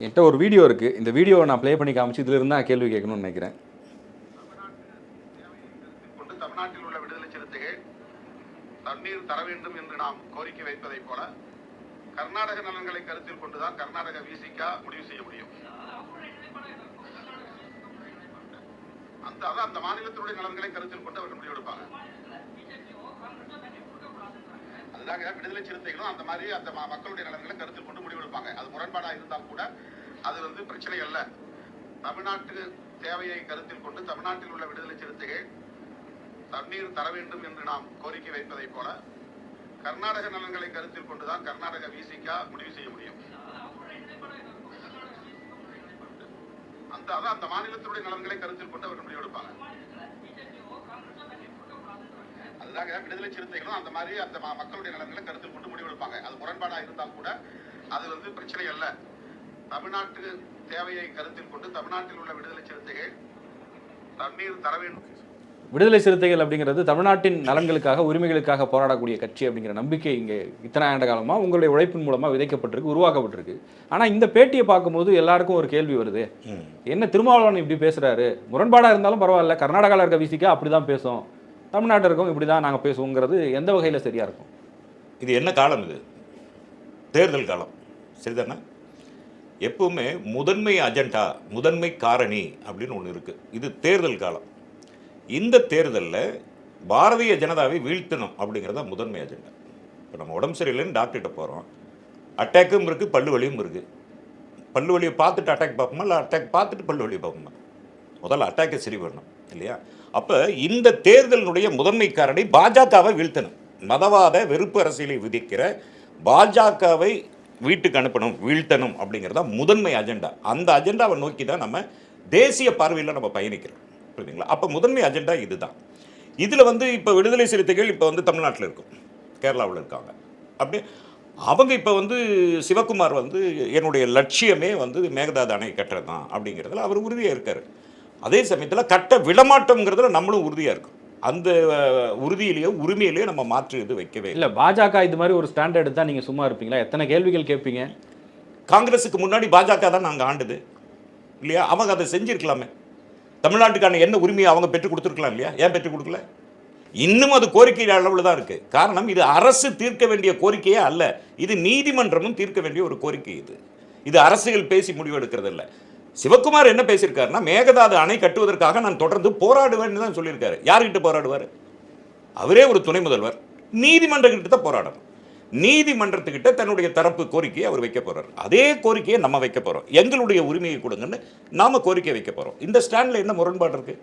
என்கிட்ட ஒரு வீடியோ இருக்குது. இந்த வீடியோவை நான் ப்ளே பண்ணி காமிச்சு இதில் இருந்தால் கேள்வி கேட்கணும்னு நினைக்கிறேன். தமிழ்நாட்டில் உள்ள விடுதலை சிறுத்தைகள் தண்ணீர் தர வேண்டும் என்று நாம் கோரிக்கை வைப்பதைப் போல கர்நாடக நலன்களை கருத்தில் கொண்டுதான் கர்நாடக விசிக முடிவு செய்ய முடியும். அந்த மாநிலத்தினுடைய நலன்களை கருத்தில் கொண்டு அவர்கள் முடிவெடுப்பாங்க. அதுதாங்க விடுதலை சிறுத்தைகளும் அந்த மாதிரி அந்த மக்களுடைய நலன்களை கருத்தில் கொண்டு முடிவெடுப்பாங்க. அது முரண்பாடாக இருந்தால் கூட அது பிரச்சனை அல்ல. தமிழ்நாட்டு தேவையை கருத்தில் கொண்டு தமிழ்நாட்டில் உள்ள விடுதலை சிறுத்தைகள் தண்ணீர் தர வேண்டும் என்று நாம் கோரிக்கை வைப்பதைப் போல கர்நாடக நலன்களை கருத்தில் கொண்டுதான் கர்நாடக விசிக முடிவு செய்ய முடியும். அந்த மாநிலத்தினுடைய நலன்களை கருத்தில் கொண்டு அவர்கள் முடிவெடுப்பாங்க. அதுதாங்க விடுதலை சிறுத்தைகளும் அந்த மாதிரி அந்த மக்களுடைய நலன்களை கருத்தில் கொண்டு முடிவெடுப்பாங்க. அது முரண்பாடாக இருந்தால் கூட அது பிரச்சனை அல்ல. தமிழ்நாட்டு தேவையை கருத்தில் கொண்டு தமிழ்நாட்டில் உள்ள விடுதலை சிறுத்தைகள் தண்ணீர் தர வேண்டும். விடுதலை சிறுத்தைகள் அப்படிங்கிறது தமிழ்நாட்டின் நலன்களுக்காக உரிமைகளுக்காக போராடக்கூடிய கட்சி அப்படிங்கிற நம்பிக்கை இங்கே இத்தனை ஆண்டு காலமாக உங்களுடைய உழைப்பின் மூலமாக விதைக்கப்பட்டிருக்கு, உருவாக்கப்பட்டிருக்கு. ஆனால் இந்த பேட்டியை பார்க்கும்போது எல்லாருக்கும் ஒரு கேள்வி வருது, என்ன திருமாவளவன் இப்படி பேசுகிறாரு? முரண்பாடாக இருந்தாலும் பரவாயில்ல, கர்நாடகாவில் இருக்க விசிக அப்படி தான் பேசும், தமிழ்நாட்டில் இருக்கோம் இப்படி தான் நாங்கள் பேசுவோங்கிறது எந்த வகையில் சரியாக இருக்கும்? இது என்ன காலம்? இது தேர்தல் காலம், சரிதானே? எப்பவுமே முதன்மை அஜெண்டா, முதன்மை காரணி அப்படின்னு ஒன்று இருக்குது. இது தேர்தல் காலம். இந்த தேர்தலில் பாரதிய ஜனதாவை வீழ்த்தணும் அப்படிங்கிறத முதன்மை அஜெண்டா. இப்போ நம்ம உடம்பு சரியில்லைன்னு டாக்டர்கிட்ட போகிறோம், அட்டாக்கும் இருக்குது, பல்லு வலியும் இருக்குது. பல்லு வலியை பார்த்துட்டு அட்டாக் பார்ப்போமா, இல்லை அட்டாக் பார்த்துட்டு பல்லு வலியை பார்ப்போமா? முதல்ல அட்டாக்கை சரி பண்ணணும் இல்லையா? அப்போ இந்த தேர்தலினுடைய முதன்மை காரணி பாஜகவை வீழ்த்தணும். மதவாத வெறுப்பு அரசியலை விதிக்கிற பாஜகவை வீட்டுக்கு அனுப்பணும், வீழ்த்தணும் அப்படிங்கிறதா முதன்மை அஜெண்டா. அந்த அஜெண்டாவை நோக்கி தான் நம்ம தேசிய பார்வையில் நம்ம பயணிக்கிறோம், புரியுதுங்களா? அப்போ முதன்மை அஜெண்டா இதுதான். இதில் இப்போ விடுதலை சிறுத்தைகள் இப்போ தமிழ்நாட்டில் இருக்கும், கேரளாவில் இருக்காங்க. அப்படி அவங்க இப்போ சிவகுமார் என்னுடைய லட்சியமே மேகதாது அணை கட்டுறது தான் அப்படிங்கிறதுல அவர் உறுதியாக இருக்கார். அதே சமயத்தில் கட்ட விடமாட்டோங்கிறதுல நம்மளும் உறுதியாக இருக்கும். அந்த உறுதியிலேயோ உரிமையிலேயோ நம்ம மாற்று இது வைக்கவே இல்லை. பாஜக இது மாதிரி ஒரு ஸ்டாண்டர்ட் எடுத்தால் நீங்கள் சும்மா இருப்பீங்களா? எத்தனை கேள்விகள் கேட்பீங்க? காங்கிரஸுக்கு முன்னாடி பாஜக தான் நாங்கள் ஆண்டுது இல்லையா? அவங்க அதை செஞ்சுருக்கலாமே. தமிழ்நாட்டுக்கான என்ன உரிமையை அவங்க பெற்றுக் கொடுத்துருக்கலாம் இல்லையா? ஏன் பெற்றுக் கொடுக்கல? இன்னும் அது கோரிக்கை அளவில் தான் இருக்குது. காரணம், இது அரசு தீர்க்க வேண்டிய கோரிக்கையே அல்ல, இது நீதிமன்றமும் தீர்க்க வேண்டிய ஒரு கோரிக்கை. இது அரசியல் பேசி முடிவெடுக்கிறது இல்லை. சிவகுமார் என்ன பேசியிருக்காருன்னா, மேகதாது அணை கட்டுவதற்காக நான் தொடர்ந்து போராடுவேன்னு தான் சொல்லியிருக்காரு. யார்கிட்ட போராடுவார்? அவரே ஒரு துணை முதல்வர், நீதிமன்றக்கிட்ட தான் போராடணும். நீதிமன்றத்துக்கிட்ட தன்னுடைய தரப்பு கோரிக்கையை அவர் வைக்க போறார். அதே கோரிக்கையை நம்ம வைக்க போறோம். எங்களுடைய உரிமையை கொடுங்கன்னு நாம கோரிக்கை வைக்க போறோம். இந்த ஸ்டாண்ட்ல என்ன முரண்பாடு இருக்கு?